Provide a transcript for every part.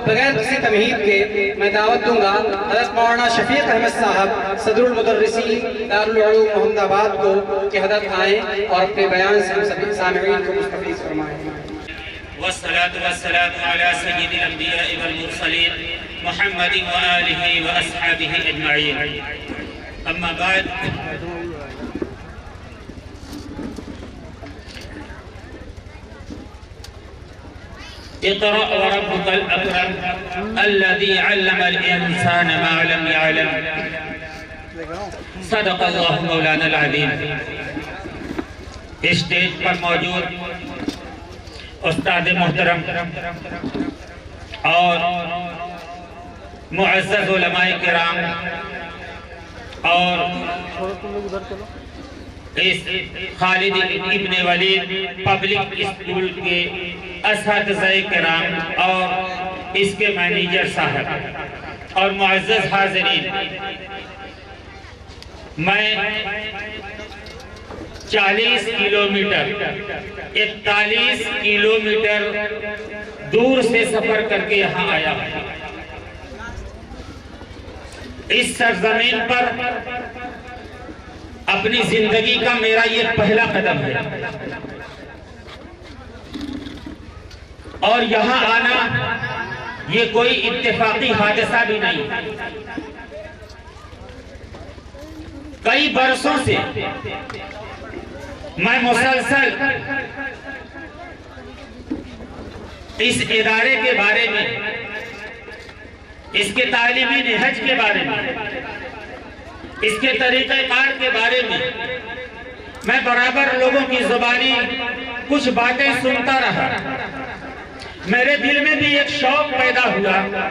بغیر کسی تمہید کے میں دعوت دوں گا حضرت مولانا شفیق احمد صاحب صدر المدرسین دارالعلوم محمد آباد کو کہ حضرت آئیں اور اپنے بیان سے ہم سبھی سامعین کو مستفیض فرمائیں۔ والصلاة والسلام على سيد الأنبياء والمرسلين محمد وآله وأصحابه أجمعين. أما بعد، اقرأ وربك الأكرم الذي علم الإنسان ما لم يعلم. صدق الله مولانا العظيم. اسٹیج پر موجود استاد محترم اور معزز علماء کرام اور اس خالد ابن ولید پبلک اسکول کے اساتذہ کرام اور اس کے مینیجر صاحب اور معزز حاضرین، میں 40 کلومیٹر 41 کلومیٹر دور سے سفر کر کے یہاں آیا ہوں۔ اس سرزمین پر اپنی زندگی کا میرا یہ پہلا قدم ہے اور یہاں آنا یہ کوئی اتفاقی حادثہ بھی نہیں۔ کئی برسوں سے میں مسلسل اس ادارے کے بارے میں، اس کے تعلیمی نہج کے بارے میں، اس کے طریقہ کار کے بارے میں برابر لوگوں کی زبانی کچھ باتیں سنتا رہا۔ میرے دل میں بھی ایک شوق پیدا ہوا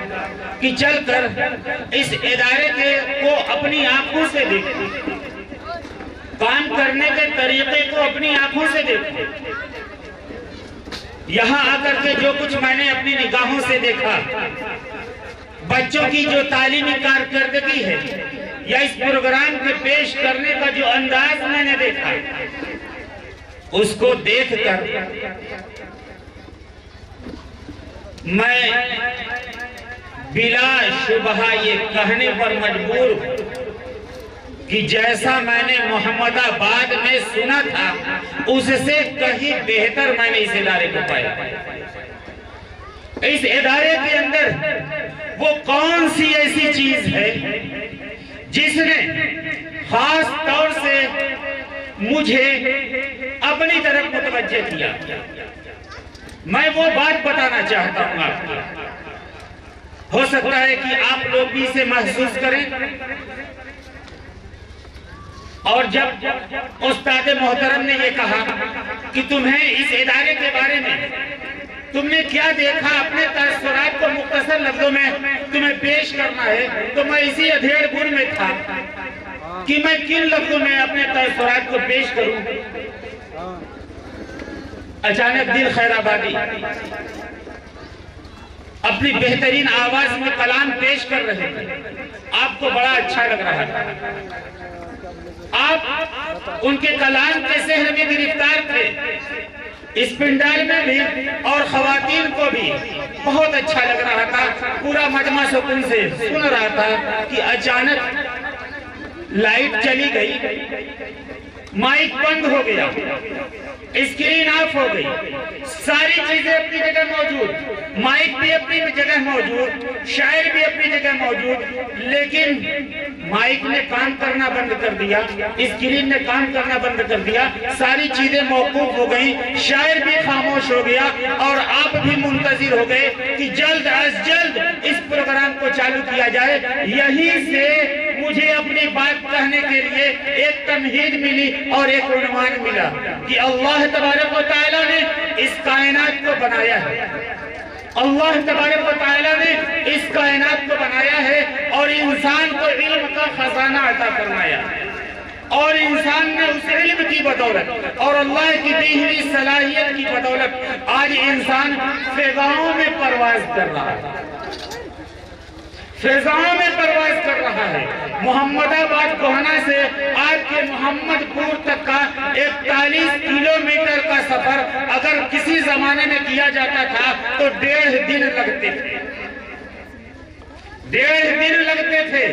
کہ چل کر اس ادارے کو اپنی آنکھوں سے دیکھیں، کام کرنے کے طریقے کو اپنی آنکھوں سے دیکھیں۔ یہاں آ کر کے جو کچھ میں نے اپنی نگاہوں سے دیکھا، بچوں کی جو تعلیمی کارکردگی ہے یا اس پروگرام کے پیش کرنے کا جو انداز میں نے دیکھا، اس کو دیکھ کر میں بلا شبہ یہ کہنے پر مجبور ہوں کہ جیسا میں نے محمد آباد میں سنا تھا اس سے کہیں بہتر میں نے اس ادارے کو پایا۔ اس ادارے کے اندر وہ کون سی ایسی چیز ہے جس نے خاص طور سے مجھے اپنی طرف متوجہ کیا؟ میں وہ بات بتانا چاہتا ہوں آپ کو، ہو سکتا ہے کہ آپ لوگ بھی اسے محسوس کریں۔ اور جب استاد محترم نے یہ کہا کہ تمہیں اس ادارے کے بارے میں تم نے کیا دیکھا، اپنے تاثرات کو مختصر لفظوں میں تمہیں پیش کرنا ہے، تو میں اسی ادھیڑ بن میں تھا کہ میں کن لفظوں میں اپنے تاثرات کو پیش کروں۔ اچانک دل خیر آبادی اپنی بہترین آواز میں کلام پیش کر رہے تھے، آپ کو بڑا اچھا لگ رہا تھا، آپ ان کے کلام کے سحر میں گرفتار تھے۔ اس پنڈال میں بھی اور خواتین کو بھی بہت اچھا لگ رہا تھا، پورا مجمع سکون سے سن رہا تھا کہ اچانک لائٹ چلی گئی، مائک بند ہو گیا، اسکرین آف ہو گئی، ساری چیزیں اپنی جگہ موجود، مائک بھی اپنی جگہ موجود، شاعر بھی اپنی جگہ موجود، لیکن مائک نے کام کرنا بند کر دیا، اسکرین نے کام کرنا بند کر دیا، ساری چیزیں موقوف ہو گئیں، شاعر بھی خاموش ہو گیا اور آپ بھی منتظر ہو گئے کہ جلد از جلد اس پروگرام کو چالو کیا جائے۔ یہیں سے مجھے اپنی بات کہنے کے لیے ایک تمہید ملی اور ایک عنوان ملا کہ اللہ تبارک و تعالیٰ نے اس کائنات کو بنایا ہے، اللہ تبارک و تعالیٰ نے اس کائنات کو بنایا ہے اور انسان کو علم کا خزانہ عطا فرمایا، اور انسان نے اس علم کی بدولت اور اللہ کی دی ہوئی صلاحیت کی بدولت آج انسان فضاؤں میں پرواز کر رہا ہے، فضاؤں میں پرواز کر رہا ہے۔ محمد آباد کوہنا سے آج کے محمد پور تک کا 41 کلومیٹر کا سفر اگر کسی زمانے میں کیا جاتا تھا تو 1.5 دن لگتے تھے، 1.5 दिन लगते थे,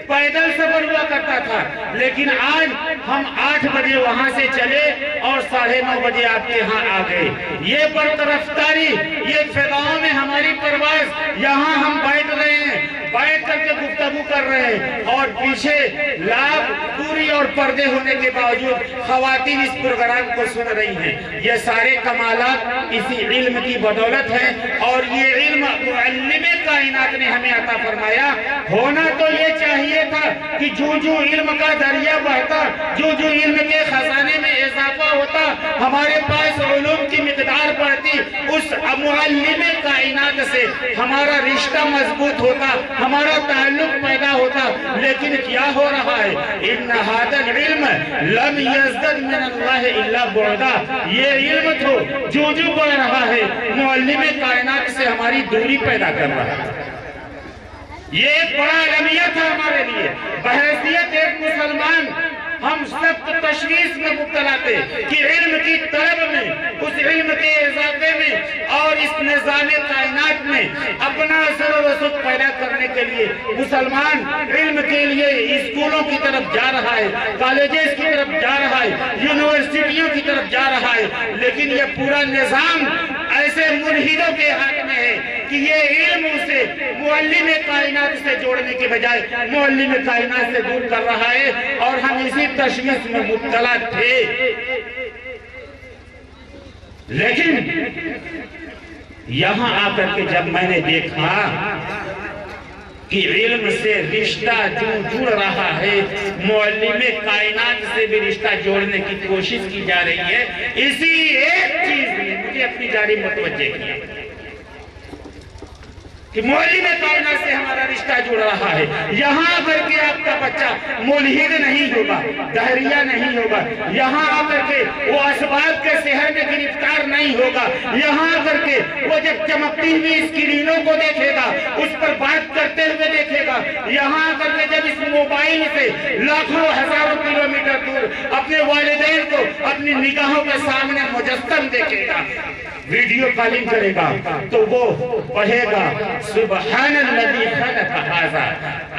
पैदल सफर हुआ करता था, लेकिन आज हम 8 बजे वहां से चले और 9:30 बजे आपके यहाँ आ गए। ये बरतरफ्तारी, ये फिजाओं में हमारी परवाज़, यहाँ हम बैठ रहे हैं, बैठ करके गुफ्तगू कर रहे हैं और पीछे लाभ दूरी और पर्दे होने के बावजूद खवातीन इस प्रोग्राम को सुन रही हैं। ये सारे कमालात इसी इल्म की बदौलत हैं और ये इल्म मुअल्लिमे कायनात ने हमें अता फरमाया। होना तो ये चाहिए था कि जो जो इल्म का दरिया बहता, जो जो इल्म के खजाने में इजाफा होता, हमारे पास उलूम की मिकदार बढ़ती, उस मुअल्लिमे कायनात से हमारा रिश्ता मजबूत होता, हमारा ताल्लुक पैदा होता। लेकिन क्या हो रहा है, इन्न हादल इल्म लम यज़दद मिन अल्लाह इल्ला बुअदा, ये इल्म तो जो जो बढ़ रहा है मुअल्लिमे कायनात से हमारी दूरी पैदा कर रहा है। ये एक बड़ा अलमिया था हमारे लिए। बहैसियत एक मुसलमान हम सब तशवीश में मुब्तला थे कि इल्म की तलब में, उस इल्म के इजाफे में और इस निज़ामे कायनात में अपना असर और रसूख पैदा करने के लिए मुसलमान इल्म के लिए स्कूलों की तरफ जा रहा है, कॉलेजेस की तरफ जा रहा है, यूनिवर्सिटियों की तरफ जा रहा है। लेकिन ये पूरा निज़ाम ऐसे मुल्हिदों के हाथ में है कि ये इल्म उसे मुअल्लिमे कायनात से जोड़ने के बजाय मुअल्लिमे कायनात से दूर कर रहा है और हम इसी तशवीश में मुब्तला थे। लेकिन यहां आकर के जब मैंने देखा कि इल्म से रिश्ता जो जुड़ रहा है, मुअल्लिमे कायनात से भी रिश्ता जोड़ने की कोशिश की जा रही है, इसी एक चीज ने मुझे अपनी जानिब मुतवज्जे किया कि मुअल्लिमे कायनात से हमारा रिश्ता जुड़ रहा है। यहाँ आकर के आपका बच्चा मुल्हिद नहीं होगा, दहरिया नहीं होगा, यहाँ आकर के वो असबाब के शहर में गिरफ्तार नहीं होगा, यहाँ आकर के वो जब चमकती हुई स्क्रीनों को देखेगा, उस पर बात करते हुए देखेगा, यहाँ आकर के जब इस मोबाइल से लाखों हजारों किलोमीटर दूर अपने वालिदैन को अपनी निगाहों के सामने मुजस्सम देखेगा, वीडियो कॉलिंग करेगा, तो वो पढ़ेगा सुब्हानल्लज़ी खलक़ हाज़ा,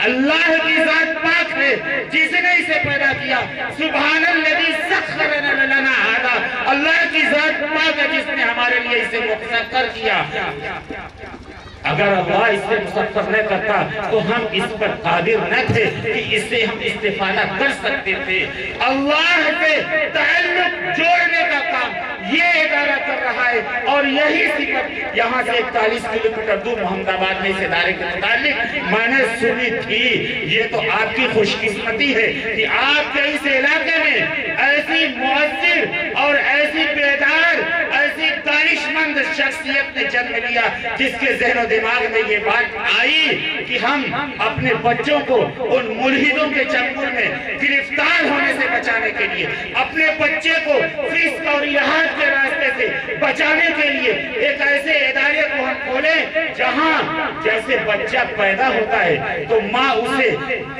अल्लाह की जात पाक है जिसने इसे पैदा किया, सुब्हानल्लज़ी सख्खर लना हाज़ा, अल्लाह की जात पाक है जिसने हमारे लिए इसे मुसख्खर किया। अगर अल्लाह इससे मुसख्खर न करता तो हम इस पर कादिर न थे कि इससे हम इस्तिफादा कर सकते थे। अल्लाह से ताल्लुक जोड़ने का काम ये इदारा कर रहा है और यही सिफत यहाँ से 41 किलोमीटर दूर मोहम्मदाबाद में इस इदारे के मुतालिक मैंने सुनी थी। ये तो आपकी खुशकिस्मती है कि आपके इस इलाके में ऐसी मुअस्सिर और ऐसी बेदार, ऐसी दानिशमंद शख्सियत ने जन्म लिया जिसके ज़हन दिमाग में ये बात आई कि हम अपने बच्चों को उन मुल्हिदों के चंगुल में गिरफ्तार होने से बचाने के लिए, अपने बच्चे को फिस्क और इल्हाद के रास्ते से बचाने के लिए एक ऐसे इदारे को हम खोलें जहां जैसे बच्चा पैदा होता है तो माँ उसे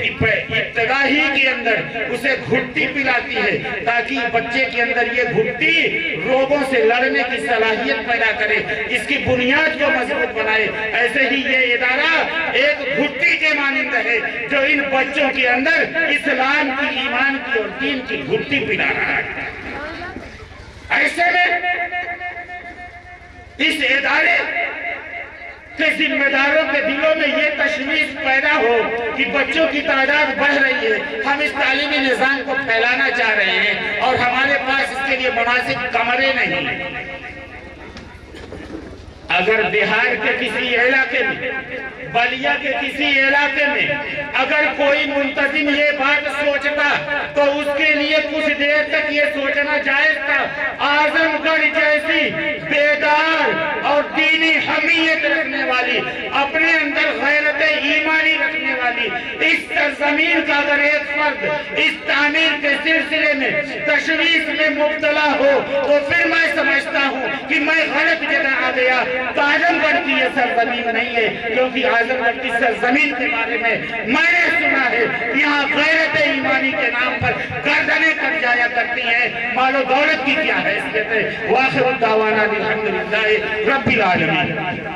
इब्तिदाई के अंदर उसे घुट्टी पिलाती है ताकि बच्चे के अंदर ये घुट्टी रोगों से लड़ने की सलाहियत पैदा करे, इसकी बुनियाद को मजबूत बनाए। ऐसे ही ये इदारा एक घुट्टी के मानिंद है जो इन बच्चों के अंदर इस्लाम की, ईमान की और दीन की घुट्टी पिला रहा है। ऐसे में इस इदारे के जिम्मेदारों के दिलों में ये तशवीश पैदा हो कि बच्चों की तादाद बढ़ रही है, हम इस तालीमी निज़ाम को फैलाना चाह रहे हैं और हमारे पास इसके लिए मुनासिब कमरे नहीं। अगर बिहार के किसी इलाके में, बलिया के किसी इलाके में अगर कोई मुंतजिम ये बात सोचता तो उसके लिए कुछ देर तक ये सोचना जायज था। आजमगढ़ जैसी बेदार और दीनी हमीयत रखने वाली, अपने अंदर गैरत ईमानी रखने वाली इस सरजमीन का अगर एक फर्द इस तामीर के सिलसिले में तशवीश में मुब्तला हो तो फिर मैं समझता हूँ कि मैं गलत जगह आ गया। आजमगढ़ की ये सरजमीन नहीं है, क्योंकि आजमगढ़ की सरजमीन के बारे में मैंने सुना है यहाँ गैरत ईमानी के नाम पर गर्दनें कट जाया करती हैं, मालो दौलत की क्या हैसियत है। वाखिर दावाना अल्हम्दुलिल्लाह रब्बिल आलमीन।